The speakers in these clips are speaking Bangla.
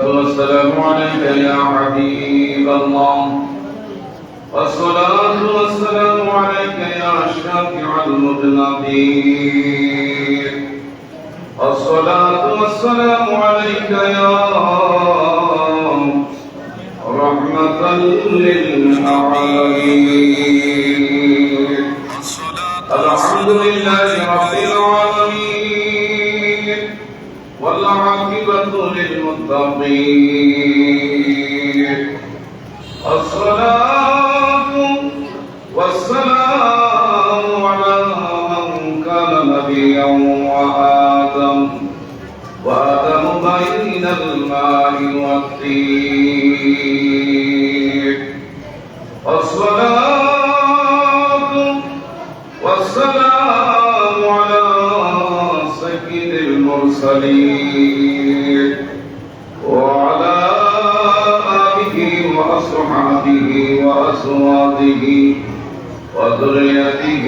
والسلام عليك يا حبيب الله، والصلاة والسلام عليك يا شافع المذنبين، الصلاة والسلام عليك يا رحمة للعالمين. الحمد لله رب العالمين، والعاقبة للمتقين. الصلاة والسلام على من كان نبيا وآدم بين الماء والطين. الصلاة والسلام على سيد المرسلين وعلى آله وأصحابه وأزواجه وذريته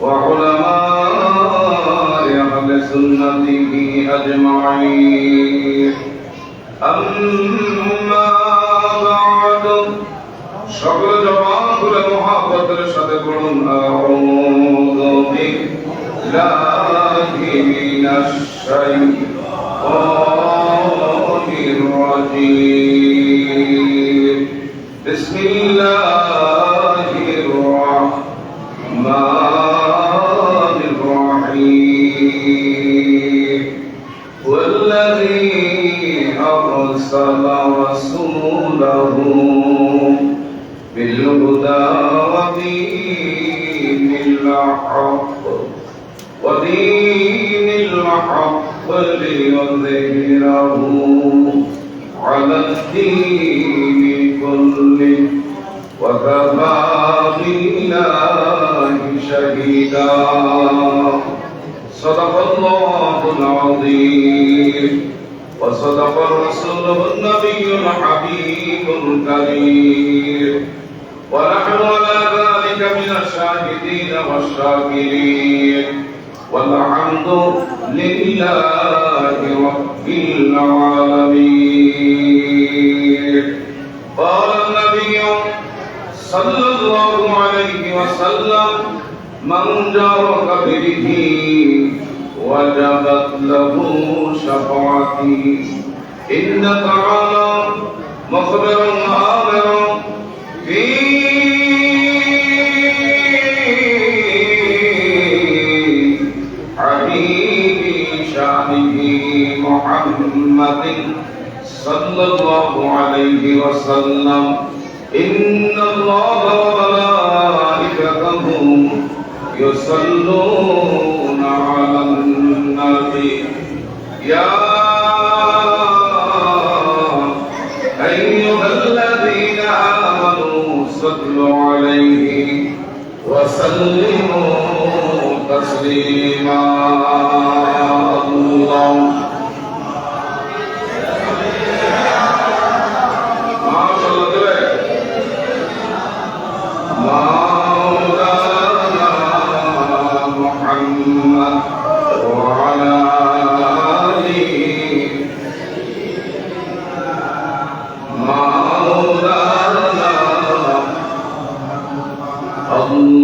وعلماء أهل سنته أجمعين. أما بعد، সকল জবান খুলে মুহাব্বতের সাথে পড়ুন আউযু বিল্লাহি মিনাশ শাইতানির রাজীম। বিসমিল্লাহির রাহমানির রাহিম। ওয়াল্লাযী আরসালা রাসূলাহু بالهدى ودين الحق ليظهره على الدين كله وكفى بالله شهيدا. صدق الله العظيم وصدق رسوله النبي الحبيب الكريم، ونحن على ذلك من الشاهدين والشاكرين، والحمد لله رب العالمين. قال النبي صلى الله عليه وسلم: من جارك به وجبت له شفاعتي. إن تعالى مخبرا آمرا في حبيبي شانه محمد صلى الله عليه وسلم: إن الله وملائكته يصلون على النبي يا أيها الذين آمنوا صلوا عليه وسلموا تسليما.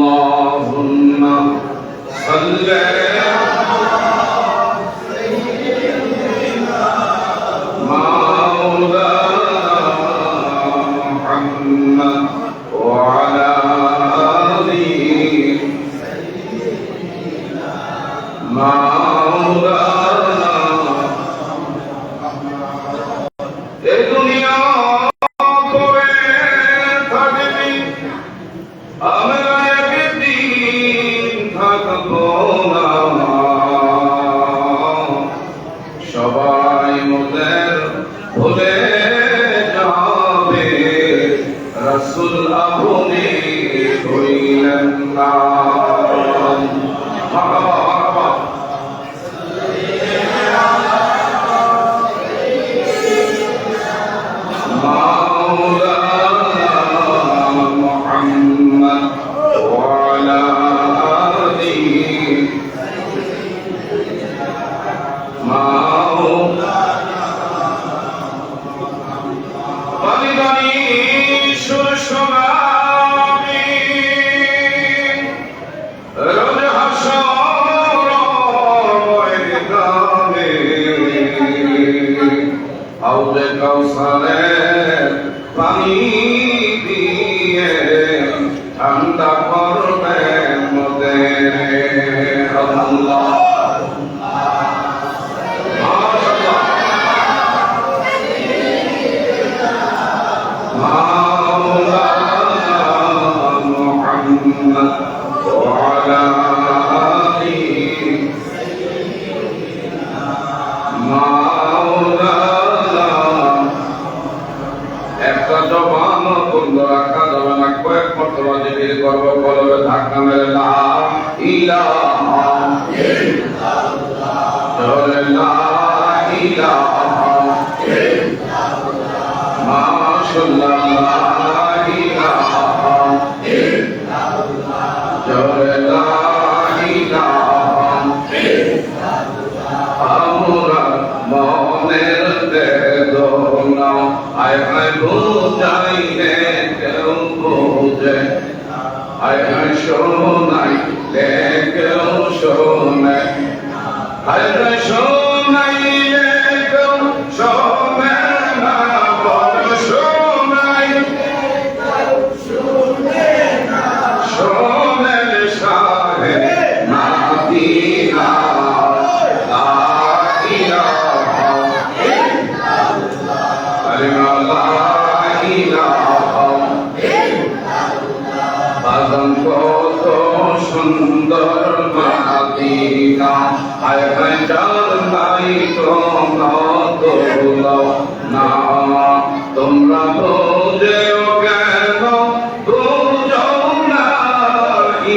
اللهم صل على سيدنا مولانا محمد وعلى آله مولانا. এই দুনিয়া করে থাকবি আমরা একদিন থাকবো না, সবাই মোদের ভুলে যাবে, রাসূল আপনি হইলেন না। হাউজে কাউসারের পানি দিয়ে ঠান্ডা করবে মোদের আল্লাহ। একটা জবান বন্ধ রাখা যাবে না, কয়েক মর্তবা জিকির করব, কলবে ধাক্কা মেরে লা ইলাহা ইল্লাল্লাহ, লা ইলাহা ইল্লাল্লাহ, মাশাআল্লাহ, লা ইলাহা ইল্লাল্লাহ, লা ইলাহা ইল্লাল্লাহ। আমরা মনের বেদনা আয় আয় বুঝাইলে কেউ বোঝে, আয় আয় শোনাইলে কেউ শোনে, আয় আয় শোনাইলে কেউ শোনে না, বল শোনাইলে কেউ শোনে না, শোনেন শাহে মদিনা লা ইলাহা বাদন কত সুন্দর মদিনা, আয় আয় জানাই তোমরা না, তোমরা বোঝেও কেন বুঝো না,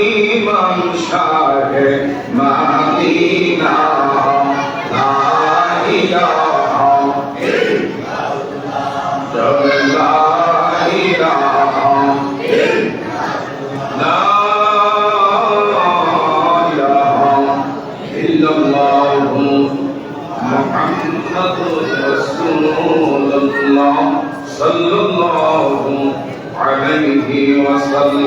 ইমাম শাহে মদিনা লা ইলাহা sallallahu alaihi wasallam.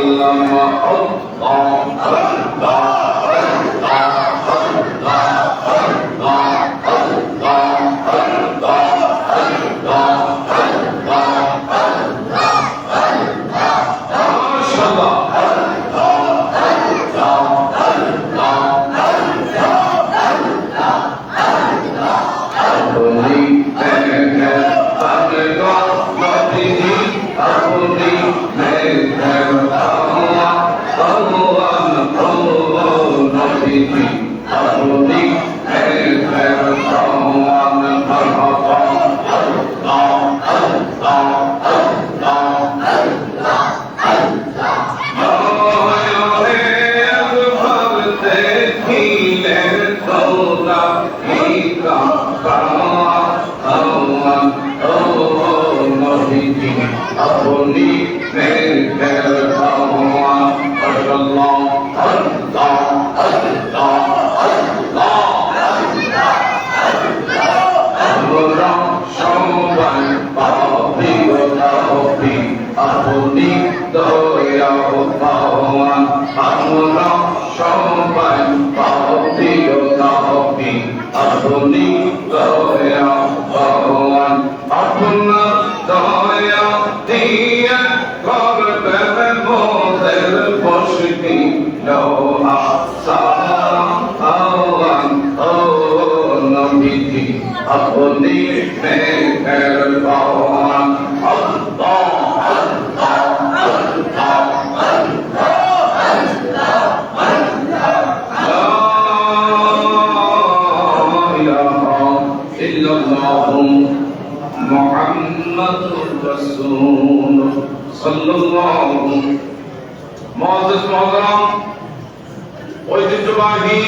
ঐতিহ্যবাহী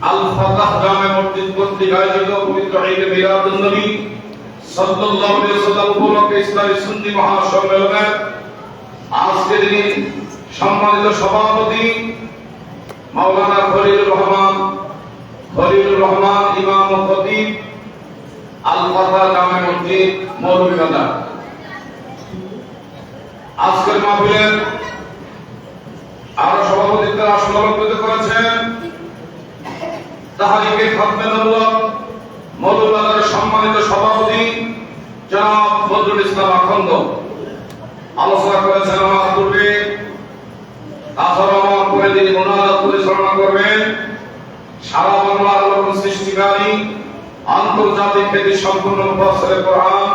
আল ফাতাহ জামে মসজিদ কর্তৃক আয়োজিত পবিত্র ঈদ মিলাদুন নবী সাল্লাল্লাহু আলাইহি ওয়াসাল্লাম উপলক্ষে ইসলামী সুন্নি মহাসম্মেলনের আজকের দিন সম্মানিত সভাপতি মাওলানা খলিলুর রহমান ইমাম ও খতিব আল ফাতাহ জামে মসজিদ মৌলভীবাজার, আজকের মাহফিলের আরো সভাপতিত্বের আসন অলঙ্কৃত করেছেন তাহরিকে খাতমে নবুয়্যত মৌলভীবাজারের সম্মানিত সভাপতি জনাব বদরুল ইসলাম আখন্দ আলোচনা করেছেন আমার পূর্বে। তাছাড়া আমার পরে তিনি মোনাজাত পরিচালনা করবেন সারা বাংলার আলোড়ন সৃষ্টিকারী আন্তর্জাতিক খ্যাতি সম্পন্ন মুফাসসিরে কোরআন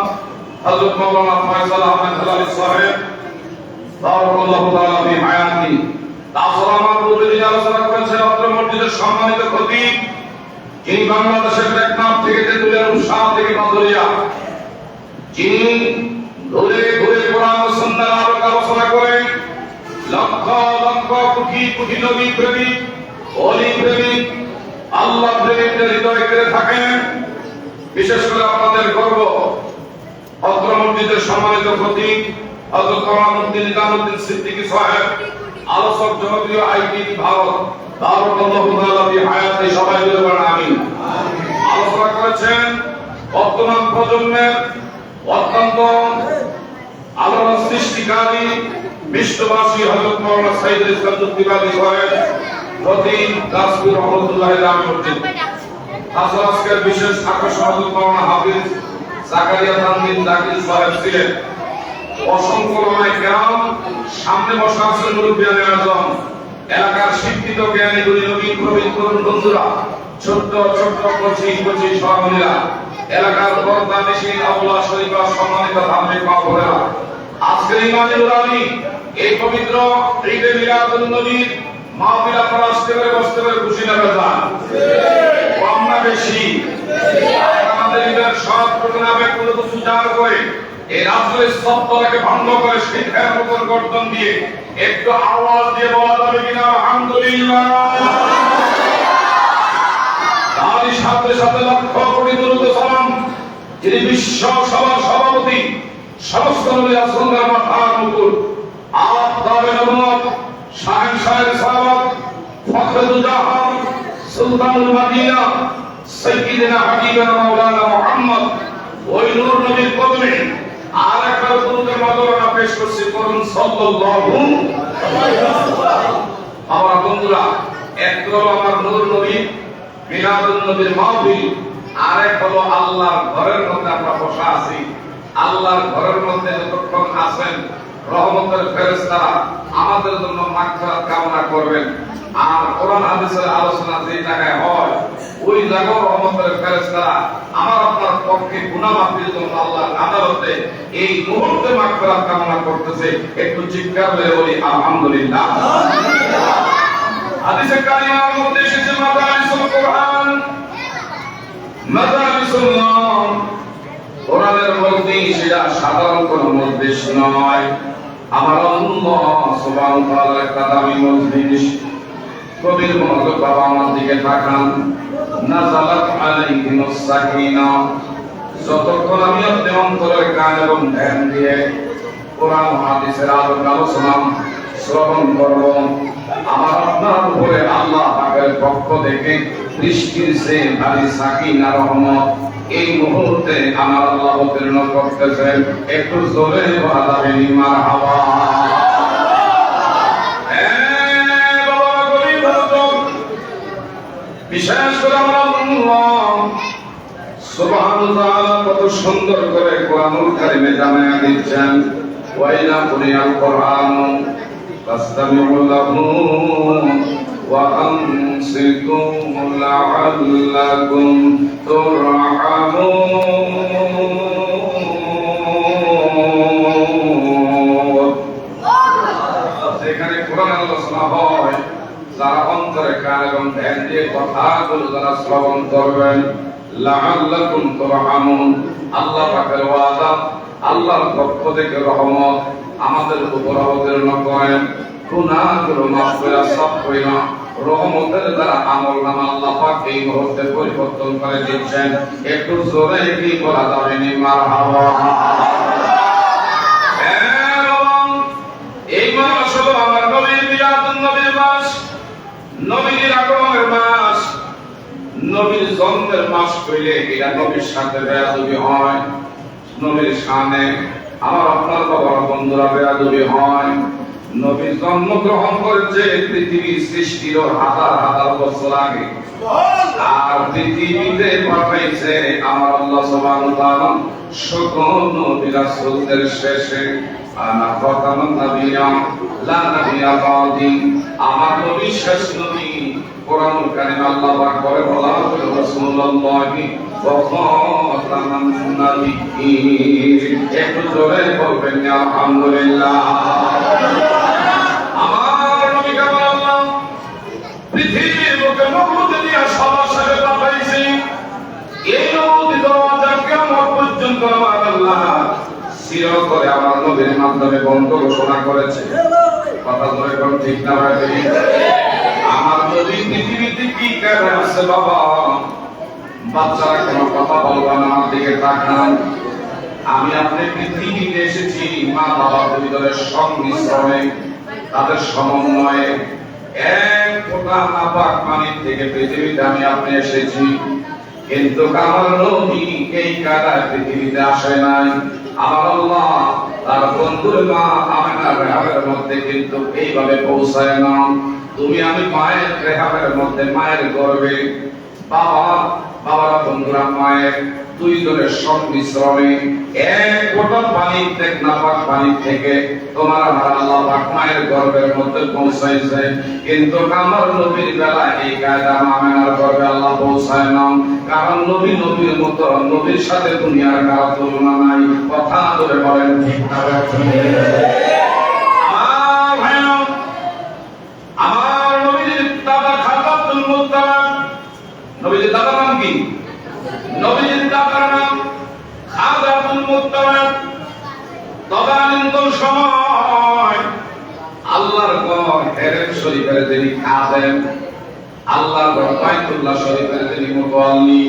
হযরত মাওলানা ফয়সাল আহমেদ হেলালী সাহেব বারাকাল্লাহু তাআলা ফি হায়াতি। তাছাড়া আমার পূর্বে তিনি আলোচনা করেছেন অত্র মসজিদের সম্মানিত খতিব, যিনি বাংলাদেশের টেকনাফ থেকে তেঁতুলিয়া শাহ থেকে মাদুরিয়া, যিনি ঘুরে ঘুরে কোরআন ও সুন্নাহর আলোকে আলোচনা করেন, লক্ষ লক্ষ কোটি কোটি নবী প্রেমিক, ওলি প্রেমিক, আল্লাহ প্রেমিকদের হৃদয় কেড়ে থাকেন। বিশেষ করে আপনাদের গর্ব অত্র মসজিদের সম্মানিত খতিব হযরত কামালউদ্দিন নিজামউদ্দিন সিদ্দিকী সাহেব, আলোচক জনপ্রিয় আইটি ভারত বারাকাল্লাহু তাআলা ফি হায়াতি। সবাই বলে বলেন আমিন। আলোচনা করেছেন বর্তমান প্রজন্মের অত্যন্ত আলোড়ন সৃষ্টিকারী বিশ্ববাসী হযরত মাওলানা সাইদুল ইসলাম যুক্তিবাদী সাহেব, খতিব দাসপুর রহমতুল্লাহ জামে মসজিদ। তাছাড়া আজকের বিশেষ আকর্ষণ হযরত মাওলানা হাফিজ জাকারিয়া তানভীর জাকির সাহেব ছিলেন। অসংখ্য ওলামায়ে কেরাম, সামনে বসা আছেন মুরব্বিয়ানে আযম, এলাকার শিক্ষিত জ্ঞানী গুণী নবীন প্রবীণ তরুণ বন্ধুরা, ছোট্ট ছোট্ট কচি কচি সহমীরা, এলাকার পর্দা নিশীন আউলা শরীফা, সম্মানিত ধার্মিক মা বোনেরা, আজকের ইমানি উলামি এই পবিত্র ঈদে মিলাদুন নবীর মাহফিল আপনারা আসতে পারে বসতে পারে খুশি না বেজান? কম না বেশি? আমাদের ঈদের সব ঘটনাগুলো সুচার করে এই রাষ্ট্রের স্তব্ধতাকে ভঙ্গ করে শিক্ষার মতন গর্জন দিয়ে একটু আওয়াজ দিয়ে বলা যাবে কিনা আলহামদুলিল্লাহ? তারই সাথে সাথে লক্ষ কোটি দুরূদ সালাম যিনি বিশ্ব সভার সভাপতি, সমস্ত নবী রাসূলদের মাথার মুকুট, আফতাবে নবুয়ত, শাহেনশাহের সাহাবাত, ফখরুল জাহান, সুলতানুল মদিনা, সাইয়্যিদিনা হাবিবানা মাওলানা মুহাম্মদ, ওই নূর নবীর কদমে আর একটা দুরূদের মাদরানা পেশ করছি, করুন সাল্লাল্লাহু আলাইহি ওয়াসাল্লাম। আমার বন্ধুরা, এক হলো আমার নূর নবী মিলাদুন নবীর মাহফিল, আর এক হলো আল্লাহর ঘরের মধ্যে আমরা বসা আছি। আল্লাহর ঘরের মধ্যে যতক্ষণ আছেন রহমতের ফেরেশতারা আমাদের জন্য মাগফিরাত কামনা করবেন। আর কোরআন হাদিসের আলোচনা যে জায়গায় হয় ওই জায়গায় রহমতের ফেরেশতারা আমার আপনার পক্ষে গুনাহ মাফির জন্য আল্লাহর আদালতে এই মুহূর্তে মাগফিরাত কামনা করতেছে। একটু চিৎকার করে বলি আলহামদুলিল্লাহ। হাদিসে কারিমার মধ্যে এসেছে মাদারিসুল কোরআন, মাদারিসুল নাম। কোরআনের মধ্যে সেটা সাধারণ কোনো মজলিস নয়, আমার আল্লাহ সুবহানাহু ওয়া তাআলার একটা দামি মজলিস। কবির মনোযোগ বাবা আমার দিকে তাকান। নাযালাত আলাইহিমুস সাকিনাহ, যতক্ষণ আমি আপনি অন্তরের কান এবং ধ্যান দিয়ে কোরআন হাদিসের আলোচনা শ্রবণ করব, আমার আপনার উপরে আল্লাহ পাকের পক্ষ থেকে বৃষ্টির সে ভারী সাকিনা রহমত এই মুহূর্তে আমার আল্লাহ অবতীর্ণ করতেছেন। একটু জোরে বলা যাবে মারহাবা। বিশেষ করে আমরা আল্লাহ সুবহানাহু ওয়া তাআলা কত সুন্দর করে কোরআনুল কারীমে জানায়া দিচ্ছেন, ওয়াইলা কুরিয়াল কোরআন ফাসতামিউ লাহু ওয়া আনসিতু লাআল্লাকুম তুরহামুন। যেখানে কোরআন আলোচনা হয়, যারা অন্তরে কান এবং ধ্যান দিয়ে কথাগুলো যারা শ্রবণ করবেন, লাআল্লাকুম তুরহামুন, আল্লাহ পাকের ওয়াদা, আল্লাহর পক্ষ থেকে রহমত আমাদের উপর অবতীর্ণ করেন। গুনাহগুলো মাফ করে সব কইরা রহমতের দ্বারা আমলনামা আল্লাহ পাক এই মুহূর্তে পরিবর্তন করে দিচ্ছেন। একটু জোরে কি বলা যাবে নি মারহাবা। এই মাস হলো আমার নবীর মিলাদুন নবীর মাস, নবীর আগমনের মাস, নবীর জন্মের মাস কইলে এটা নবীর সাথে বেয়াদবি হয়, নবীর শানে আমার আপনার বাবার বন্ধুরা বেয়াদবি হয়। নবী জন্মগ্রহণ করেছে পৃথিবীর সৃষ্টির হাজার হাজার বছর আগে। আর পৃথিবীতে পাঠাইছে আমার আল্লাহ সুবহানাহু ওয়া তাআলা সকল নবী রাসূলদের শেষে। আনা খাতামুন নাবিয়্যিন লা নাবিয়্যা বা'দি, আমার নবী শেষ নবী। কোরআনুল কারীম আল্লাহ পাক করে বলা হলো রাসূলুল্লাহি ওয়া খাতামান নাবিয়্যিন। একটু জোরে বলবেন আলহামদুলিল্লাহ। আমার নবী কেমন আল্লাহ পৃথিবীর বুকে নবুয়ত দিয়ে সবার সাথে পাঠাইছে। এই নবুয়ত দরজা কিয়ামত পর্যন্ত আমার আল্লাহ সির করে আমার নবীর মাধ্যমে বন্ধ ঘোষণা করেছে। কথা ধরে কোন ঠিক না ভাই? আমার নবী পৃথিবীতে কি করে আছে বাবা? বাচ্চারা কোনো কথা বলবা না, আমার দিকে তাকান। আমি আপনি পৃথিবীতে এসেছি মা বাবার ভিতরে সংমিশ্রণে, তাদের সমন্বয়ে এক ফোঁটা নাপাক পানি থেকে পৃথিবীতে আমি আপনি এসেছি। কিন্তু আমার নবী এই কাদায় পৃথিবীতে আসে নাই। আমার আল্লাহ তার বন্ধুর মা আমেনার রেহাবের মধ্যে কিন্তু এইভাবে পৌঁছায় না। তুমি আমি মায়ের রেহাবের মধ্যে, মায়ের গর্ভে, বাবারা বন্ধুরা মায়ের দুইজনের সংমিশ্রণে এক ফোঁটা পানি থেকে, নাপাক পানি থেকে তোমার আমার আল্লাহ পাক মায়ের গর্ভের মধ্যে পৌঁছাইছে। কিন্তু আমার নবীর বেলায় এই কায়দা আমেনার গর্ভে আল্লাহ পৌঁছায় না। কারণ নবীর মতো নবীর সাথে দুনিয়ার কারো তুলনা নাই। কথা ধরে বলেন ঠিক না? আমার নবীর দাদা খাতাবুল মুত্তালাব। নবীর দাদার নাম কি? নবীর দাদার নাম খাতাবুল মুত্তালাব। তদানীন্তন সময় আল্লাহর ঘর হেরেম শরীফের যিনি খাদেম, আল্লাহর ঘর বাইতুল্লাহ শরীফের যিনি মুতাওয়াল্লি,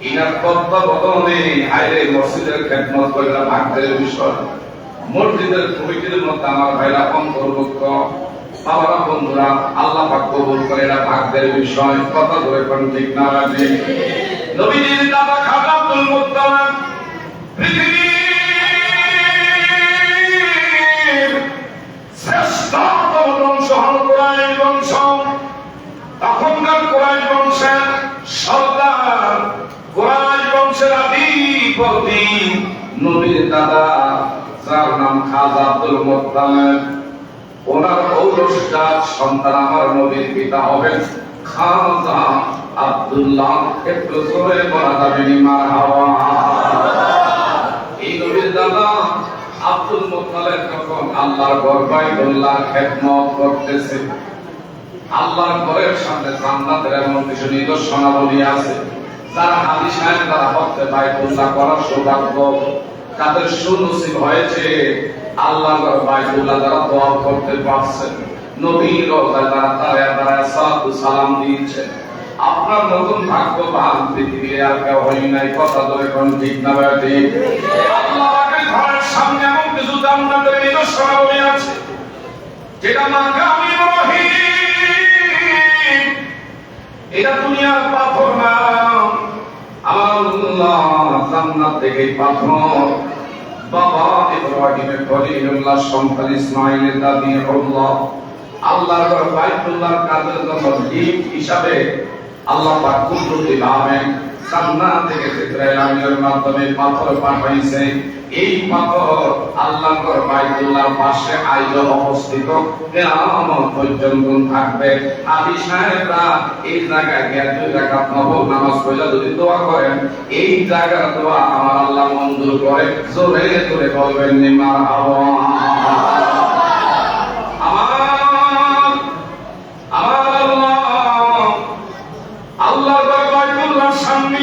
ইনার তত্ত্বাবধানে আইরে মসজিদের খেদমত করা ভাগ্যের বিষয়। মসজিদের কমিটির মধ্যে আমার ভাইরা অন্তর্ভুক্ত। বাবারা বন্ধুরা আল্লাহ পাক কবুল করে, এটা ভাগ্যের বিষয়। কথা ধরে কোন ঠিক না লাগে? নবীজির দাদা খাতাবুল মুত্তালাব পৃথিবীর শ্রেষ্ঠতম বংশ হল কুরাইশ বংশ। তখনকার কুরাইশ বংশের সর্দার, কুরাইশ বংশের আধিপতি নবীর দাদা, যার নাম খাজা আব্দুল মুত্তালিব। ওনার ঔরসজাত সন্তান আমার নবীর পিতা হবেন খাজা আব্দুল্লাহ। একটু জোরে বলা যাবে নি মারহাবা? এই নবীর দাদা আব্দুল মুত্তালিব যখন আল্লাহর ঘর বাইতুল্লাহর খেদমত করতেছে, আল্লাহর ঘরের সামনে জান্নাতের এমন কিছু নিদর্শনাবলী আছে যারা হাদিস সাহেব তারা হচ্ছে বাইতুল্লাহ করার সৌভাগ্য তাদের সুনসিব হয়েছে। আল্লাহর ঘর বাইতুল্লাহ যারা দোয়া করতে পারছেন, নবীর রওজায় যারা দাঁড়ায় সালাতু সালাম দিয়েছেন, আপনার নতুন ভাগ্যবান পৃথিবীর আর কেউ হয় নাই। কথা ধরে কোন ঠিক না বেটি? আল্লাহর ঘরের সামনে এমন কিছু জান্নাতের নিদর্শনাবলী আছে যেটা মাকাম ইব্রাহিম, এটা দুনিয়ার পাথর না। আল্লাহ জান্নাত থেকে পাথর বাবা ইব্রাহিমের খলিলুল্লাহ সন্তান ইসমাঈলের দাদি আল্লাহ আল্লাহর ঘর বাইতুল্লাহর কাজের জন্য গিফট হিসাবে আল্লাহ পাক কুদরতি ভাবে জান্নাত থেকে জিবরাইল আমিনের মাধ্যমে পাথর পাঠাইছে। এই পাথর আল্লাহর ঘর বাইতুল্লাহর পাশে আইলো অবস্থিত, কিয়ামত পর্যন্ত থাকবে। হাদিস সাহেবরা এই জায়গায় গিয়ে 2 রাকাত নফল নামাজ পড়লে যদি দোয়া করেন, এই জায়গার দোয়া আমার আল্লাহ মঞ্জুর করে। জোরে জোরে বলবেন নি মারহাবা? আল্লাহর ঘর বাইতুল্লাহর সামনে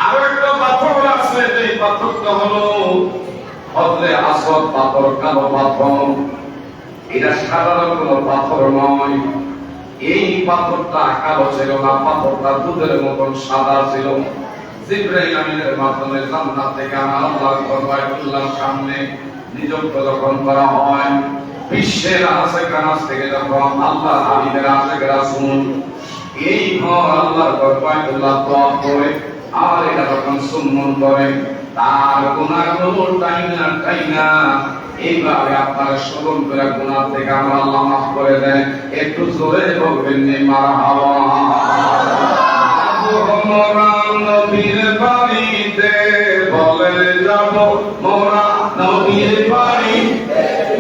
আরো একটা পাথর আছে, যে পাথরটা হলো হযরতে আসওয়াদ পাথর, কালো পাথর। এটা সাধারণ কোনো পাথর নয়। এই পাথরটা কালো ছিল না, পাথরটা দুধের মতন সাদা ছিল। জিবরাইল আমিনের মাধ্যমে জান্নাত থেকে আমার আল্লাহর ঘর বাইতুল্লাহর সামনে নিযুক্ত যখন করা হয়, বিশ্বের আশেক আনাস থেকে যখন আল্লাহ হাবিবের আশেক রাসূল এই ঘর আল্লাহর ঘর বাইতুল্লাহ তওয়াফ করে আর এটা যখন সুন্নত করে, তার গুনাহগুলো টাইনা এইভাবে আপনারা স্মরণ করে গুনাহ থেকে আমার আল্লাহ মাফ করে দেন। একটু জোরে বলবেন নি মারহাবা? মোরা নবীর বাড়িতে, বলে যাব মোরা নবীর বাড়ি।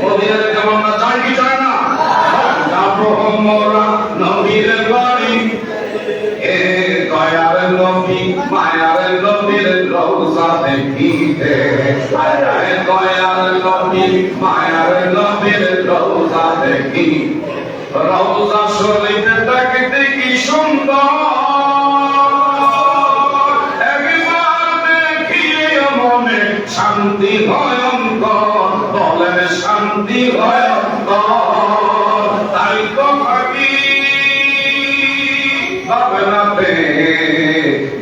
মদিনাতে কেমন না চাই কি চায় না? যাব মোরা নবীর বাড়ি। এ দয়ার নবী মায়ার নবীর রওজা দেখিতে, আয় দয়ার নবী মায়ার নবীর রওজা দেখি। রওজা শরীফ দেখতে কি সুন্দর, একবার দেখিলে মনে শান্তি ভয়ঙ্কর, বলেন শান্তি ভয়ঙ্কর। তাই তো ভাবি ভাবনাতে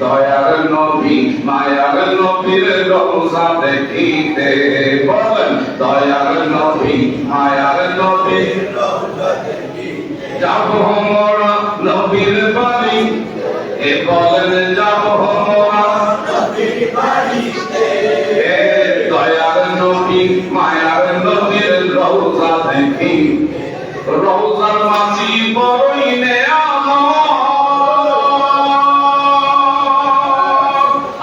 দয়ার নবী মায়ার নবীর রওজা দেখিতে, বলেন দয়ার নবী মায়ার নবীর রওজা দেখিতে। যাব মোরা নবীর বাড়ি, এ বলেন যাব মোরা নবীর বাড়িতে। এ দয়ার নবী মায়ার নবীর রওজা দেখি। রওজার মাঝি বড়ই নেয়ামত,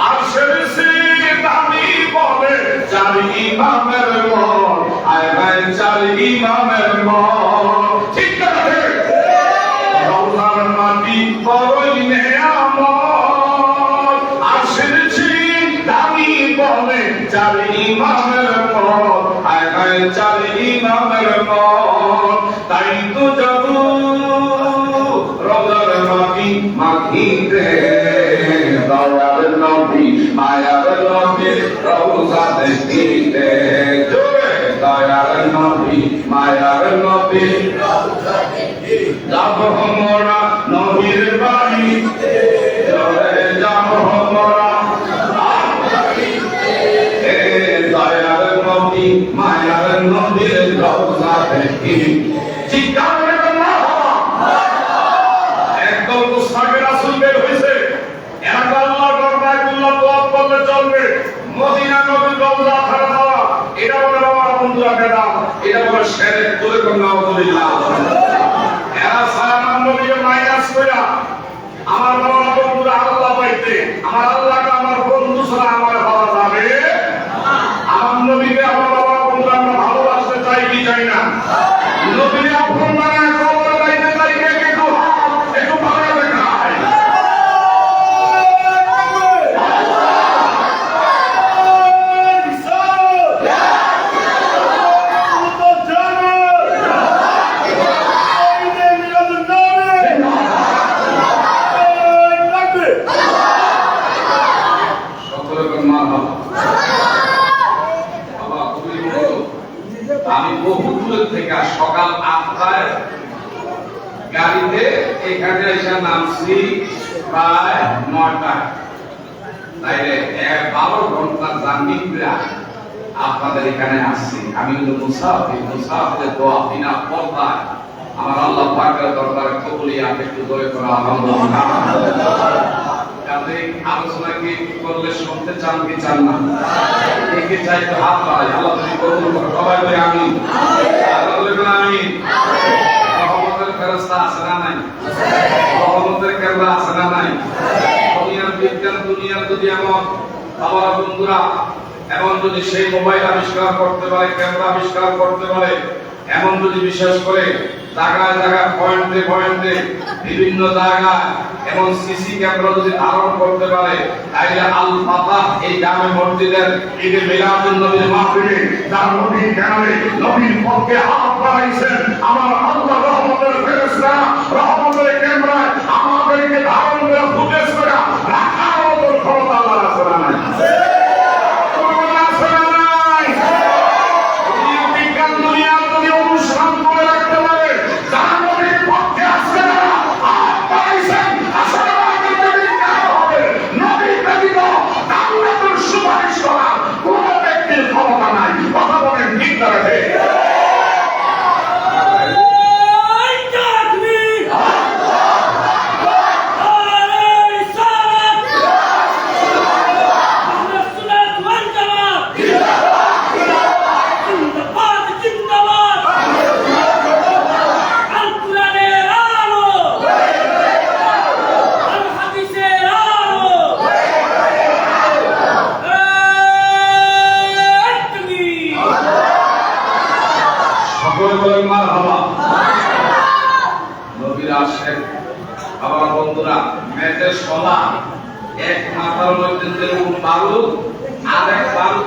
আরশের সেই দামি বলে চার ইমামের মন, আয় ভাই চার ইমামের মন। ঠিক আছে, রওজার মাটি বড়ই নেয়ামত, আরশের সেই দামি বলে চার ইমামের মন, আয় ভাই চার ইমামের মন। তাই তো যাব রওজার মাটি মাটিতে, দয়ার নবী মায়ার নবীর রওজা দেখিতে। দয়ার নবী মায়ার নবীর রওজা দেখিতে। যাব মোরা নবীর বাড়িতে, যাব মোরা এ দয়ার নবী মায়ার নবীর রওজা দেখি। একদম মুস্তাফির রাসূল বের হইছে, এত আল্লাহর দরবারে আল্লাহ দোয়া করলে চলবে। মদিনা নবীর রওজা খাড়া দেওয়া, এটা বলে আমার বন্ধুরা বেদা, এটা বলে শিরক। বলে কোন নাউযুবিল্লাহ। এরা সালাম নবীকে মাইনাস কইরা আমার বাবা বন্ধুরা আল্লাহ পাইতে, আমার আল্লাহকে আমার বন্ধু ছাড়া আমার ভালো যাবে। আমার নবীকে আমার বাবা বন্ধুরা আমরা ভালোবাসতে চাই কি চাই না? নবীকে আপন বানায় কবরে যাইতে চাই কে কে? একটু ভালো দেখায়। আমি বহু দূর থেকে সকাল 8টায় গাড়িতে এখানে এসে নামছি প্রায় 9টায়, তাইলে 12 ঘন্টা জার্নি করে আপনাদের এখানে আসছি। আমি কিন্তু মুসাফিরের দোয়া বিনা পর্দায় আমার আল্লাহ পাকের দরবারে কবুলিয়াত একটু দয়া করা আলহামদুলিল্লাহ। কাজে আলোচনা কি করলে শুনতে চান কি চান না? কে চাই তো হাত বাড়াই। আল্লাহ তুমি কবুল করো, সবাই বলি আমিন। আল্লাহ বলেন আমিন। রহমতের ফেরেশতা আছে না নাই? রহমতের কেল্লা আছে না নাই? দুনিয়ার বিজ্ঞান, দুনিয়ার যদি এমন আমার বন্ধুরা এমন যদি সেই মোবাইল আবিষ্কার করতে পারে, ক্যামেরা আবিষ্কার করতে পারে, এমন যদি বিশেষ করে জায়গায় জায়গায় পয়েন্টে বিভিন্ন জায়গায় এমন সিসি ক্যামেরা যদি ধারণ করতে পারে, তাইলে আল ফাতাহ এই জামে মসজিদের ঈদে মিলাদুন নবীর মাহফিলে যার নবীর জ্ঞানে নবীর পক্ষে হাত বাড়াইছেন, আমার আল্লাহ রহমতের ফেরেশতা রহমতের ক্যামেরায় আমাদেরকে ধারণ করে ফুটেজ করে রাখার মতো ক্ষমতা আল্লাহর আছে না নাই?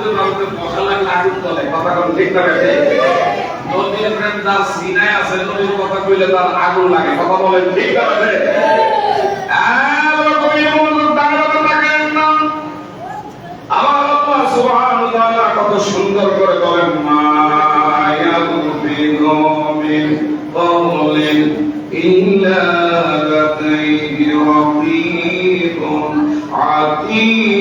আগুনের মধ্যে মশা লাগলে আগুন জ্বলে, কথা কোন ঠিক না বেশি? নদীর প্রেম যার সিনায় আছে, নদীর কথা কইলে তার আগুন লাগে, কথা বলেন ঠিক না বেশি? আমার আল্লাহ সুবহানাহু ওয়া তাআলা কত সুন্দর করে বলেন, মা ইয়ালফিযু মিন কওলিন ইল্লা লাদাইহি রাকীবুন আতীদ।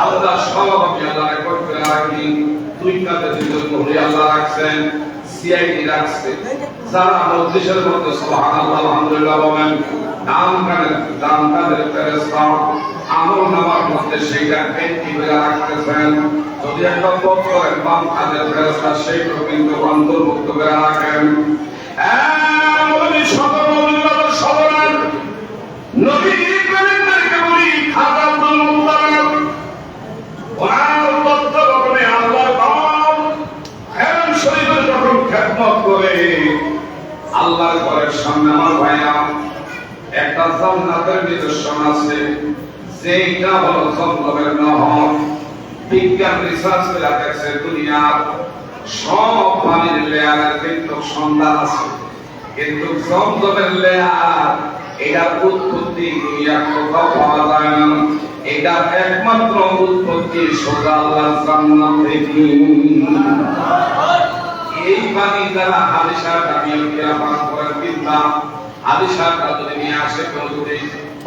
আল্লাহ সব আমি আল্লাহ রেকর্ড করে রাখি। দুই কাজের ভিতরে আল্লাহ রাখছেন, সিআইডি রাখছে। যারা মজলিসের মধ্যে সুবহানাল্লাহ আলহামদুলিল্লাহ বলেন, ডান কাদের ফেরেশতা আমল নামার মধ্যে সেইটা এন্ট্রি করে রাখতেছেন। যদি একটা পথ করেন বাম কাদের ফেরেশতা সেইটা কিন্তু অন্তর্ভুক্ত করে রাখেন। নবী সদর সদরের নবী প্রেমিকদেরকে বলি, খাজা আব্দুল মুত্তালিব ওনার তত্ত্বাবধানে আল্লাহর নাম হেরাম শরীফের যখন খেদমত করে আল্লাহর ঘরের সামনে আমার ভাইয়া একটা জান্নাতের নিদর্শন আছে, যেটা হলো জমজমের নহর। বিজ্ঞান রিসার্চ করে দেখছে দুনিয়ার সব পানির লেয়ারের কিন্তু সন্ধান আছে, কিন্তু জমজমের লেয়ার এটার উৎপত্তি দুনিয়ার কোথাও পাওয়া যায় না। এটা একমাত্র উৎপত্তি সোজা আল্লাহর জান্নাত থেকে। এই পানি দ্বারা হাদিসার দাবিও কিরা পান করেন, কিন্তু হাদিসাটা যদি নিয়ে আসে কেউ যদি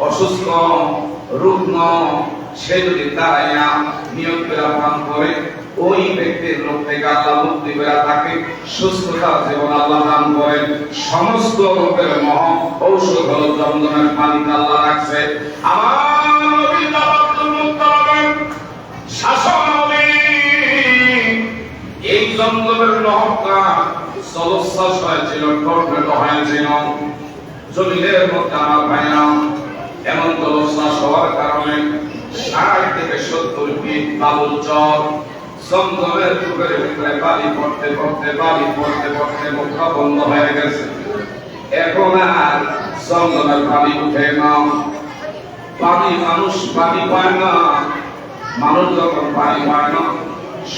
অসুস্থ রুগ্ন, সে যদি দাঁড়াইয়া নিয়ত কিরা পান করে, ওই ব্যক্তির রোগ থেকে আল্লাহ মুক্তি করে থাকে, সুস্থতার জীবন আল্লাহ দান করেন। সমস্ত রোগের মহা ঔষধ হলো জমজমের পানিতে আল্লাহ রাখছে। আমার নবী আব্দুল মুত্তালিব শাসন নবী এই জমজমের নহরটা জলোচ্ছ্বাস হয়েছিল, টর্নেডো হয়েছিল জমিনের মধ্যে। আমার ভাইরা এমন জলোচ্ছ্বাস হওয়ার কারণে 60 থেকে 70 ফিট বালুর চর জমজমের পুকুরের ভিতরে বালি পড়তে মুখটা বন্ধ হয়ে গেছে। এখন আর জমজমের পানি উঠে না, মানুষ পানি পায় না। মানুষ যখন পানি পায় না,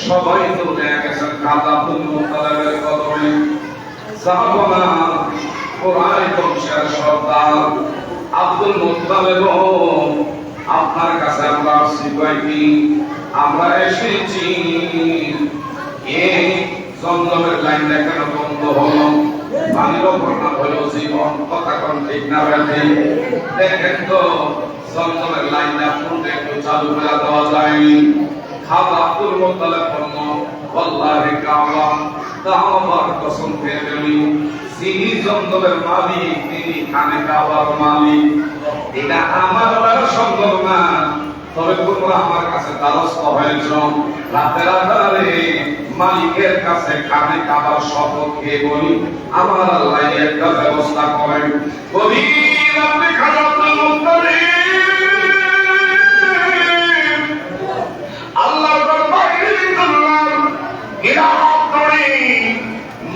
সবাই তো উঠে গেছেন খাজা আব্দুল মুত্তালিবের কদমে। সাহাবারা কোরআন বংশের সর্দার আব্দুল মুত্তালিব, আপনার কাছে আমরা আসছি, আমরা এসেছি এই জমজমের লাইনটা কেন বন্ধ হলো? পানির ওপর না হলো জীবন, কথা কোন ঠিক না বেশি? দেখেন তো জমজমের লাইনটা পুরো একটু চালু করে দেওয়া যায়নি। খাজা আব্দুল মুত্তালিব বলল, আল্লাহর কাবা কাবার কসম খেয়ে বলি, যিনি জমজমের মালিক তিনি খানে কাবার মালিক। এটা আমার দ্বারা সম্ভব না, তবে তোমরা আমার কাছে দ্বারস্থ হয়েছ, রাতের আধারে মালিকের কাছে খানে কাবার শপথ খেয়ে বলি, আমার আল্লাহ একটা ব্যবস্থা করেন। গভীর রাতে খাজা আব্দুল মুত্তালিব আল্লাহর দরবারে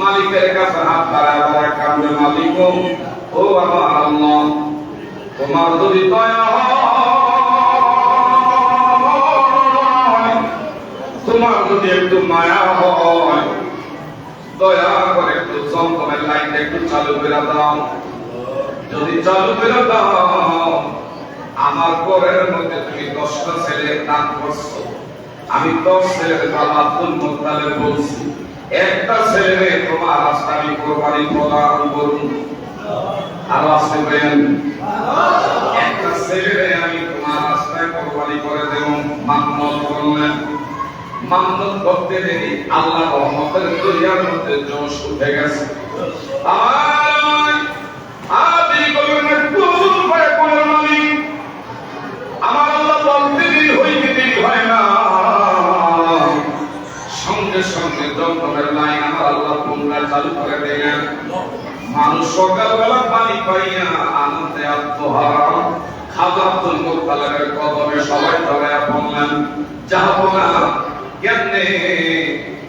মালিকের কাছে হাত বাড়ায় কান্দে, মালিক ও আমার আল্লাহ, তোমার যদি দয়া হয়, তোমার যদি একটু মায়া হয়, দয়া করে একটু জমজমের লাইনটা একটু চালু করে দাও। যদি চালু করে দাও, আমার ঘরের মধ্যে তুমি 10টা ছেলে দান করছো, আমি 10 ছেলের বাবা আব্দুল মুত্তালিব বলছি, একটা ছেলে তোমার রাস্তায় আমি কোরবানি প্রদান করুন। আর আসতে পারেন একটা ছেলে আমি তোমার রাস্তায় কোরবানি করে দেব। মান্নত করলেন, মান্নত করতে দেরি আল্লাহ রহমতের দরিয়ার মধ্যে জোশ উঠে গেছে। আমার আল্লাহ বলতে দেরি হইতে দেরি হয় না, সঙ্গে সঙ্গে জমজমের লাইন আমার আল্লাহ পুনরায় চালু করে দিলেন। মানুষ সকালবেলা পানি পাইয়া আনন্দে আত্মহারা খাজা আব্দুল মুত্তালিবের কদমে সবাই ধরায়া পড়লেন। যাবো না কেমনে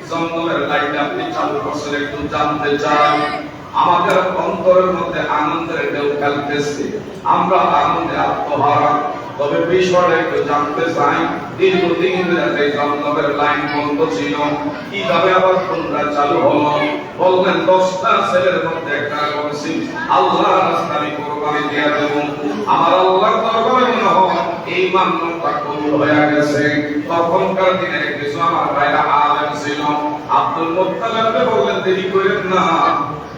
জমজমের লাইনটা আপনি চালু করছেন একটু জানতে চাই। আমাদের অন্তরের মধ্যে আনন্দের ঢেউ খেলতেছে, আমরা আনন্দে আত্মহারা। তবে বিষয়টা একটু জানতে চাই, দীর্ঘদিন ধরে জমজমের লাইন বন্ধ ছিল, কিভাবে আবার পুনরায় চালু হলো? বললেন 10টা ছেলের মধ্যে একটা বলছি আল্লাহর রাস্তায় আমি কোরবানি দিয়ে দেব। আমার আল্লাহর দরবারে মনে হয় এই মান্যতা কবুল হয়ে গেছে। তখনকার দিনে কিছু আমার ভাইরা আলেম ছিল, আব্দুল মুত্তালিবকে বললেন দেরি করেন না,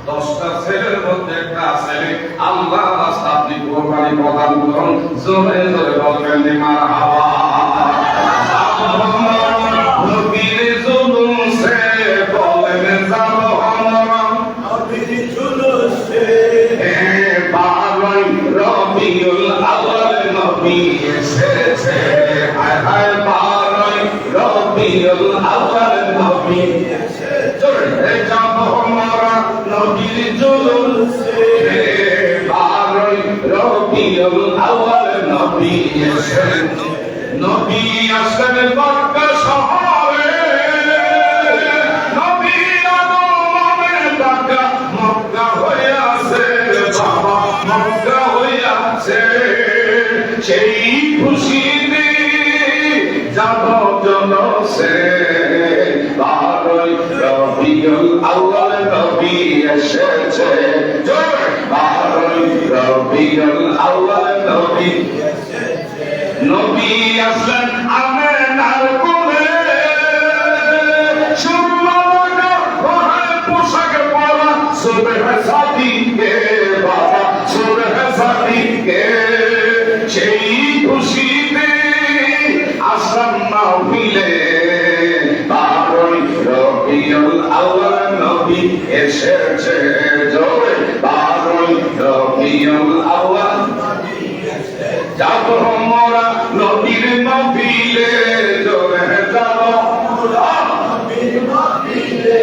10টা ছেলের মধ্যে একটা ছেলে আল্লাহর রাস্তায় আপনি কোরবানি প্রদান করুন। জোরে জোরে বলবেন মারহাবা। নবীর জুলুসে বলেন যাবো আমরা, নবীর জুলুসে বারোই রবিউল আউয়াল নবী এসেছে, হায় হায় বারোই রবিউল আউয়াল নবী এসেছে। জোরে যাবো আমরা নবীর জুলুসে বারোই রবিউল আউয়াল নবী এসেছে। নবী আসেন মক্কা শহরে, নবী আগমনে ঢাকা মক্কা হইয়াছে, বাবা মক্কা হইয়াছে। সেই খুশিতে যাব জলসে বারোই রবিউল আউয়াল নবী এসেছে, বারোই রবিউল আউয়াল নবী এসেছে। নবী আসলেন আমেনার কোলে, সুরমালা পোশাক পরা, সুবহে সাদিকে বাবা সুবহে সাদিকে। সেই খুশিতে আসলাম মাহফিলে, বারোই রবিউল আউয়াল নবী এসেছে, জোরে বারোই রবিউল আউয়াল যাব মোরা নবীর মাহফিলে, জোরে যাব নবীর মাহফিলে।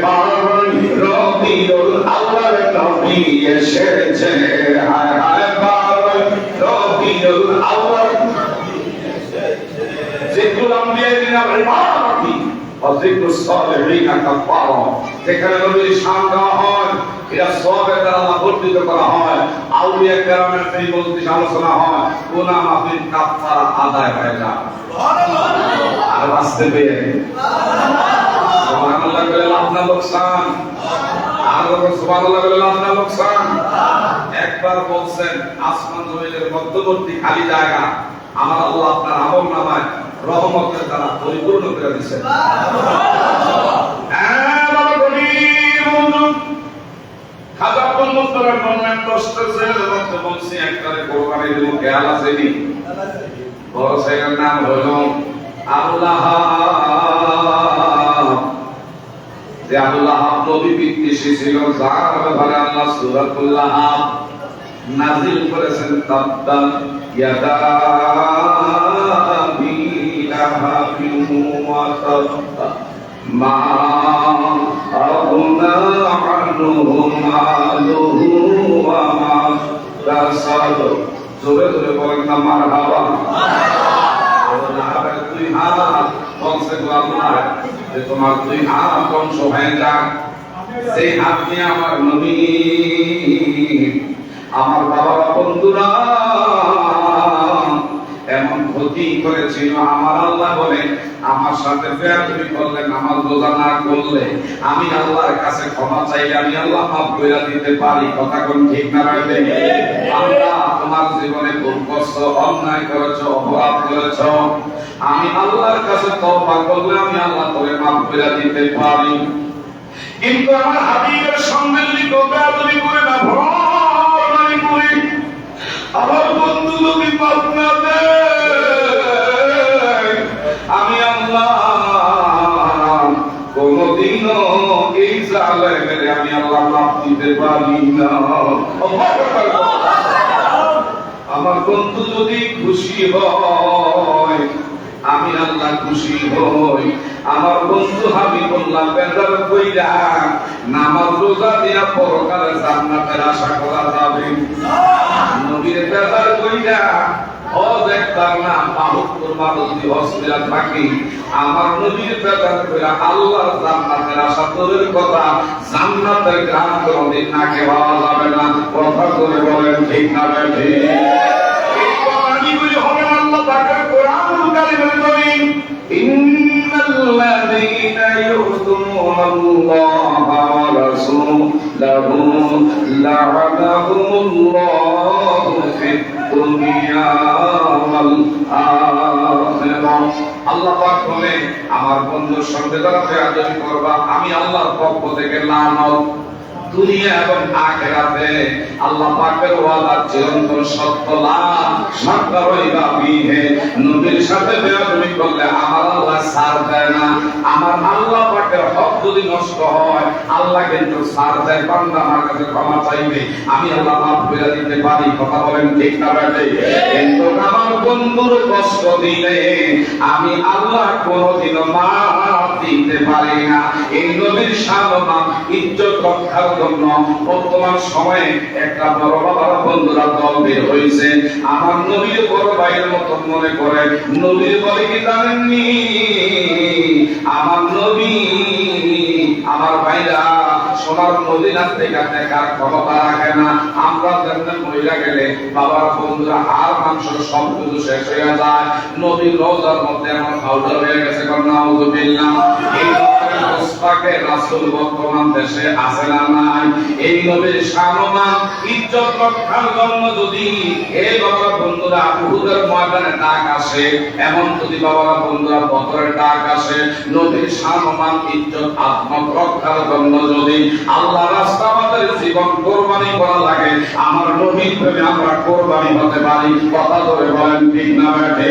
বারোই রবিউল আউয়াল নবী এসেছে, হায় হায় বারোই রবিউল আউয়াল নবী এসেছে। যিকুল আম্বিয়া লিল ইবাদাতি ওয়া যিকুস সালিহিনা কাফারা। যেখানে নবীর শান গাওয়া হয়, এরা সওয়াবের দ্বারা আল্লাহ বর্ধিত করা হয়, আউলিয়া কেরামের ফজিলত আলোচনা হয়, গুনাহ মাফির কাফারা আদায় হয়ে যায়। সুবহানাল্লাহ। আর আসতে পেয়ে সুবহানাল্লাহ বলে লাভ না লোকসান, আর সুবহানাল্লাহ বলে লাভ না লোকসান। একবার বলছেন আসমান জমিনের মধ্যবর্তী খালি জায়গা আমার আল্লাহ আপনার আমল নামায় রহমতের দ্বারা পরিপূর্ণ করে দিয়েছেন। খাজা আব্দুল মুত্তালিব বললেন 10টা ছেলের মধ্যে বলছি একবারে কোরবানি দেব, খেয়াল আছে নি? বড় ছেলের নাম হলো আল্লাহ। যে আল্লাহ নবী বিদ্বেষী ছিল, যার ব্যাপারে আল্লাহ সূরাতুল লাহাব নাযিল করেছেন, তাব্বাত ইয়াদা আবি লাহাবিন ওয়া তাব্বা মা আগুনা আনহু মালুহু ওয়া মা কাসাব। জোরে জোরে বলেন না মারহাবা। আল্লাহ দুই হাত বলছে গো আল্লাহ, যে তোমার দুই হাত ধ্বংস হয়ে যাক। সেই হাত নিয়ে আমার নবী, আমার বাবার বন্ধুরা এমন ক্ষতি করেছিল, আমার আল্লাহ বলে আমার সাথে বেয়াদবি করলে, নামাজ রোজা না করলে আমি আল্লাহর কাছে ক্ষমা চাইলে আমি আল্লাহ মাফ করে দিতে পারি। কথা কোন ঠিক না? আল্লাহ তোমার জীবনে ভুল করছো, অন্যায় করেছো, অপরাধ করেছো, আমি আল্লাহর কাছে তওবা করলে আমি আল্লাহ তোরে মাফ করে দিতে পারি। কিন্তু আমার হাবিবের সম্মিলিত বেয়াদবি করে না, ভয় করি আমার বন্ধু যদি মাফ না দেয়, আমি আল্লাহ কোনদিনও এই জালেমের আমি আল্লাহ মাফ দিতে পারি না। আমার বন্ধু যদি খুশি হয়, আমি আল্লাহ খুশি হই। আমার বন্ধু হাবিবুল্লাহ বেজার কইরা নামাজ রোজা দিয়া পরকালে জান্নাতের আশা করা যাবে। নবীর বেজার কইরা ও দেখতাম না ৭২ মুসলমান যদি হসপিটাল থাকি আমার নবীর বেতন করে আল্লাহর জান্নাতের আশা তোর কথা জান্নাতের গ্রাম কোনদিন না পাওয়া যাবে না কথা করে বলেন ঠিক না বেঠি এই কথাগুলি হবে আল্লাহ পাকের কোরআনুল কারীমের নবী ইন্নাল্লাযীনা ইউযুনুল্লাহা ওয়া রাসূলাহু লা'আনাহুমুল্লাহু ফিদ দুনিয়া ওয়াল আখিরাহ আল্লাহ পাক বলে আমার বন্ধুর সঙ্গে যারা বেয়াদবি করবা আমি আল্লাহর পক্ষ থেকে লানত দুনিয়া এবং আখিরাতে আল্লাহ পাকের ওয়াদা চিরন্তন সত্য লা সাক্কা রইবা ফিহে নবীর সাথে বেয়াদবি করলে আমার আল্লাহ ছাড় দেয় না আমার আল্লাহ পাকের হক যদি নষ্ট হয় আল্লাহ কিন্তু ছাড় দেয় বান্দা আমার কাছে ক্ষমা চাইবে আমি আল্লাহ মাফ করে দিতে পারি কথা বলেন ঠিক না বেটে কিন্তু আমার বন্ধুর কষ্ট দিলে আমি আল্লাহ কোনোদিনও মাফ দিতে পারি না এই নবীর সম্মান ইজ্জত রক্ষার জন্য বর্তমান সময়ে একটা বড় বাবার বন্ধুরা দল বের হয়েছে আমার নবীর বড় ভাইয়ের মতো মনে করে নবীর বলে কি জানেননি আমার নবী আমার ভাইরা সোনার মদিনা থেকে দেখার ক্ষমতা রাখে না আমরা যেমন মহিলা গেলে বাবার বন্ধুরা আর মাংস সব কিছু শেষ হয়ে যায় নবীর রওজার মধ্যে আমার পাউডার হয়ে গেছে নাউযুবিল্লাহ এই মুস্তাকে রাসূল বর্তমান দেশে আছে না নাই এই নবীর সম্মান ইজ্জত রক্ষার জন্য যদি এই বাবার বন্ধুরা উহুদের ময়দানে ডাক আসে এমন যদি বাবার বন্ধুরা বদরের ডাক আসে নবীর সম্মান ইজ্জত আত্মরক্ষার জন্য যদি আল্লাহ রাস্তা আমাদের জীবন কোরবানি করা লাগে আমার নবীর প্রেমে আমরা কোরবানি হতে পারি কথা ধরে বলেন ঠিক না বেঠে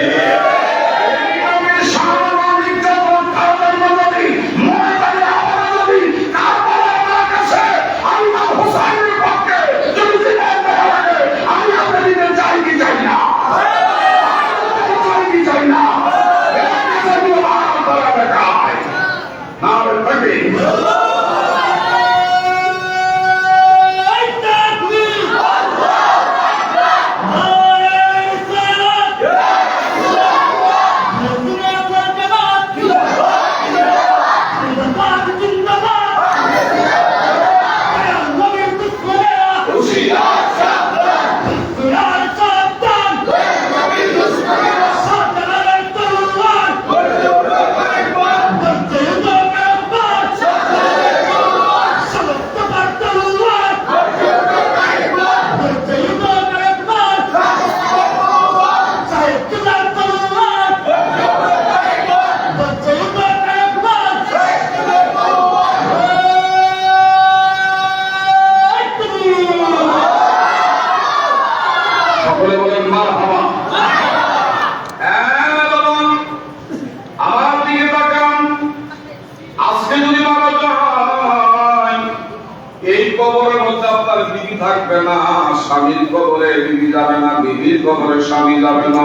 থাকবে না স্বামীর কবরে বিবি যাবে না বিবির কবরে স্বামী যাবে না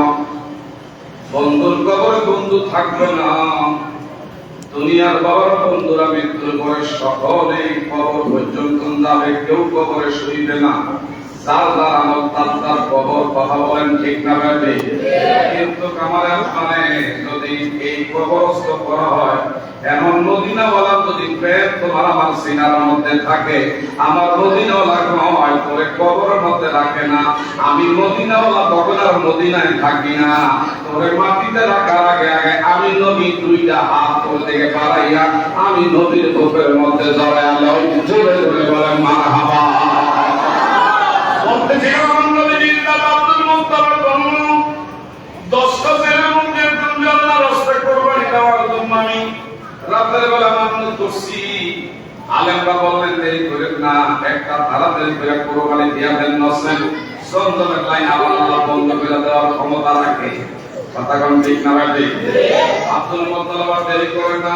বন্ধুর কবরে বন্ধু থাকবে না দুনিয়ার বাবার বন্ধুরা মৃত্যুর পরে সকলে কবর পর্যন্ত যাবে কেউ কবরে শুইবে না যার যার আমল তার কবর কথা বলেন ঠিক না বেটে কিন্তু আমার মানে যদি এই কবরস্থ করা হয় এমন মদিনাওয়ালা যদি প্রেম তোমার আমার সিনার মধ্যে থাকে আমার মদিনাওয়ালা হয় তোরে কবরের মধ্যে রাখে না আমি মদিনাওয়ালা তখন আর মদিনায় থাকি না তোরে মাটিতে রাখার আগে আগে আমি নবী দুইটা হাত তোর দিকে বাড়াইয়া আমি নবীর বুকের মধ্যে জড়াইয়া লই জোরে জোরে বলেন মারহাবা বলতে ছিলাম আমার নবীর দাদা আব্দুল মুত্তালিব জন্ম 10টা ছেলের মধ্যে একজন আল্লাহর রাস্তায় কুরবানি দেওয়ার জন্য আমি রাতের বেলা মামুন করছি আলেমরা বললেন দেরি করেন না একটা তাড়াতাড়ি করে কুরবানি দিয়া দেন নসেন সন্তানের লাইন আবার আল্লাহ বন্ধ করে দেওয়ার ক্ষমতা রাখে কথা কোন ঠিক না বেটে আব্দুল মুত্তালিব দেরি করে না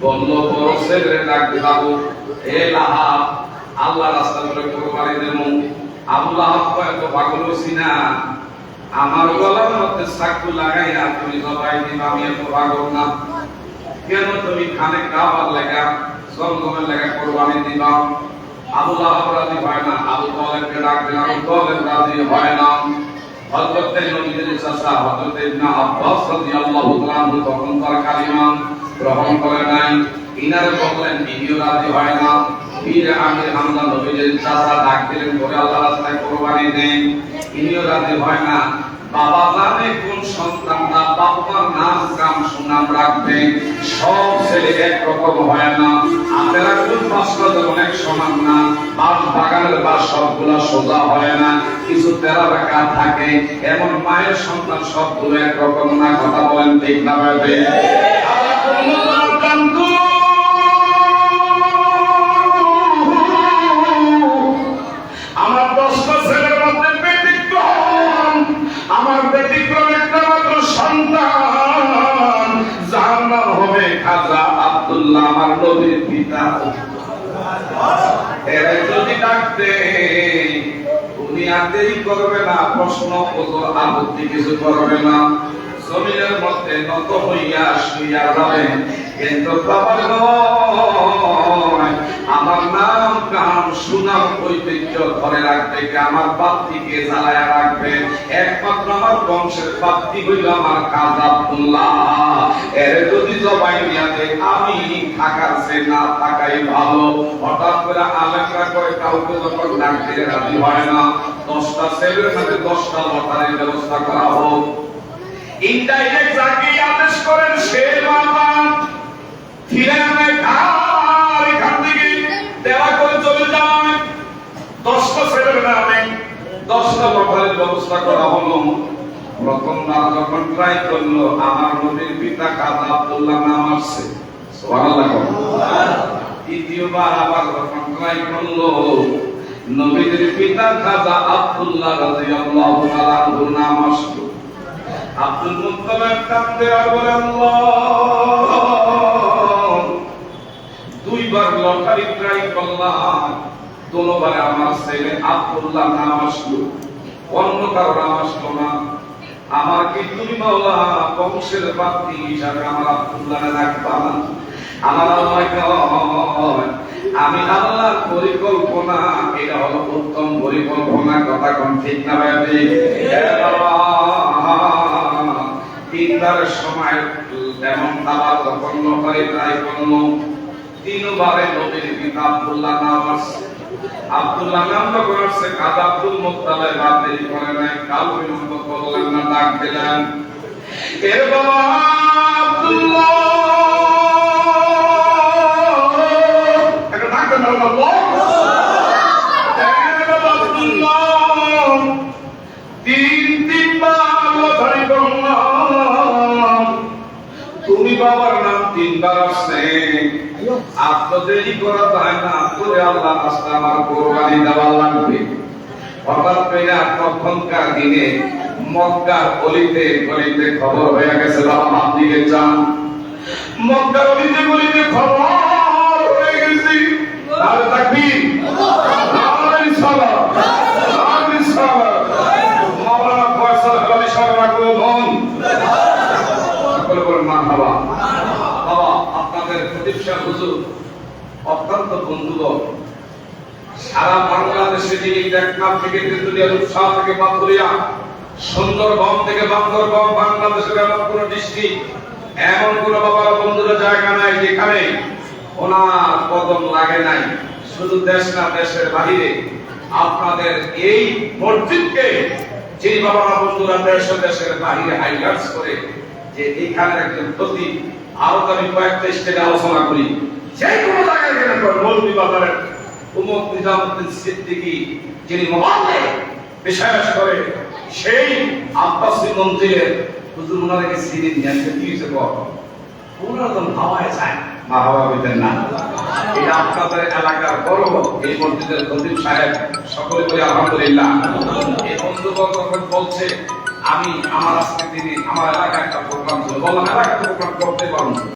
বন্ধ বড় ছেলে ডাকতে যাবো এ লাহাব আল্লাহ রাস্তা করে কুরবানি দেব আবু লাহাব এত পাগল হইছি না আমার গলার মধ্যে চাকু লাগাইয়া তুমি জবাই দিবা আমি এত পাগল না কেন তুমি খানে কাবার লাগা জমজমের লাগা কুরবানি দিবা আবু লাহাব রাজি হয় না, আবু তালেবকে ডাক দিলেন, আবু তালেব রাজি হয় না। হযরত নবীর চাচা হযরত ইবনে আব্বাস রাদিয়াল্লাহু তাআলা আনহু তখন তার কালিমা গ্রহণ করে নাই, ইনারে বললেন, ইনিও রাজি হয় না। বীর আমির হামজা নবীর চাচা ডাক দিলেন, বলে আল্লাহর রাস্তায় কুরবানি দেন, ইনিও রাজি হয় না। বাবা জানে কোন সন্তানরা বাবার নাম কাম সুনাম রাখবে, সব ছেলে একরকম হয় না। আপনারা কোন পাঁচটা অনেক সমান না, বাস বাগানের বাস সবগুলা সোজা হয় না, কিছু তেরা বেকা থাকে। এমন মায়ের সন্তান সবগুলো একরকম না, কথা বলেন ঠিক না ভাবে? আমার 10টা ছেলের মধ্যে ব্যতিক্রম, আমার ব্যতিক্রম একটা মাত্র সন্তান, যার নাম হবে খাজা আব্দুল্লাহ, আমার নবীর পিতা। এরা যদি ডাকতে উনি আর দেরি করবে না, প্রশ্ন আপত্তি কিছু করবে না, জমিনের মধ্যে নত হইয়া শুইয়া যাবে। কিন্তু বাবা নয়, আমার নাম কাম সুনাম ঐতিহ্য ধরে রাখবে কে? আমার বাপ্তিকে জ্বালায়া রাখবে। একমাত্র আমার বংশের বাপ্তি হইল আমার খাজা আব্দুল্লাহ। এর যদি জবাই নিয়াতে আমি থাকার সে না থাকাই ভালো। হঠাৎ করে আলেমরা করে কাউকে যখন ডাক দিলে রাজি হয় না, 10টা ছেলের সাথে 10টা লটারির ব্যবস্থা করা হোক। ইনডাইরেক্ট যাকে আদেশ করেন সে বাবা ফিরে আনে, আর এখান থেকে দেওয়া করে চলে যায়। 10টা ছেলের নামে 10টা লটারির ব্যবস্থা করা হলো। প্রথমবার যখন ট্রাই করলো, আমার নবীর পিতা খাজা আব্দুল্লাহ নাম আসছে, সুবহানাল্লাহ। দ্বিতীয়বার আবার যখন ট্রাই করলো, নবীর পিতা খাজা আব্দুল্লাহ রাদিয়াল্লাহু তাআলা আনহুর নাম আসলো। আব্দুল মুত্তালিব কাঁদতে আর বলে, আল্লাহ, দুইবার লটারি ট্রাই করলাম, দুইবারে আমার ছেলে আব্দুল্লাহ নাম আসলো, অন্য কারো নাম আসলো না। আমার কি তুমি মাওলা বংশের বাতি হিসাবে আমার আব্দুল্লাহ রাখবা? আমার আল্লাহ কয়, আমি আল্লাহর পরিকল্পনা, এটা হলো উত্তম পরিকল্পনা। কথা কোন ঠিক না ভাই? বাবা তিনবার সময় এমন আবার যখন লটারি ট্রাই করলো, 3বারে নবীর পিতা আব্দুল্লাহ নাম আসছে। আব্দুল্লাহ নাম যখন আসছে, খাজা আব্দুল মুত্তালিব বাদ দেরি করে নাই, কাল বিলম্ব করলেন না, ডাক দিলেন, এ বাবা আব্দুল্লাহ, একটা ডাক দেন আল্লাহ। তিনবার লটারি করলাম, তুমি বাবার নাম 3বার আসছে, আপনি দেরি করা যায় না, করে আল্লাহ রাস্তা আমার কুরবানি দেওয়া লাগবে। হঠাৎ করে তখনকার দিনে মক্কার অলিতে গলিতে খবর হয়ে গেছে, বাবা বাপ দিকে যান। মক্কার অলিতে গলিতে খবর হয়ে গেছে, নারে তাকবীর, নারে সালাত, নারে সালাত। মাওলানা ফয়সাল আলী সাহেব রাখলো মন, সকলে বলেন মারহাবা। বাবা আপনাদের খতিব সাহেব হুজুর অত্যন্ত বন্ধুগণ, সারা বাংলাদেশে যিনি টেকনাফ থেকে তেতুলিয়া, রূপসা থেকে পাথুরিয়া, সুন্দরবন থেকে বান্দরবন, বাংলাদেশের এমন কোন ডিস্ট্রিক্ট, এমন কোন বাবার বন্ধুরা জায়গা নাই যেখানে ওনার কদম লাগে নাই। শুধু দেশ না, দেশের বাহিরে আপনাদের এই মসজিদকে যিনি বাবার বন্ধুরা দেশ ও দেশের বাহিরে হাইলাইটস করে যে এইখানে একজন প্রতি, আরো আমি কয়েকটা স্টেটে আলোচনা করি, যে কোনো জায়গায় গেলে মৌলভী বাজারের উমর নিজামুদ্দিন সিদ্দিকী যিনি মোবাইলে বিশ্বাস করে, সেই আব্বাসী মন্দিরের হুজুর ওনাকে সিঁড়ি নিয়ে আসতে দিয়েছে, ওনারা তো হাওয়ায় যায় মা হাওয়া হইতেন না। এটা আপনাদের এলাকার গর্ব, এই মসজিদের খতিব সাহেব, সকলে বলে আলহামদুলিল্লাহ। এই বন্ধুগণ যখন বলছে আমি আমার আজকে দিনে আমার এলাকায় একটা প্রোগ্রাম ছিল, বললাম এলাকাতে প্রোগ্রাম করতে পারবো।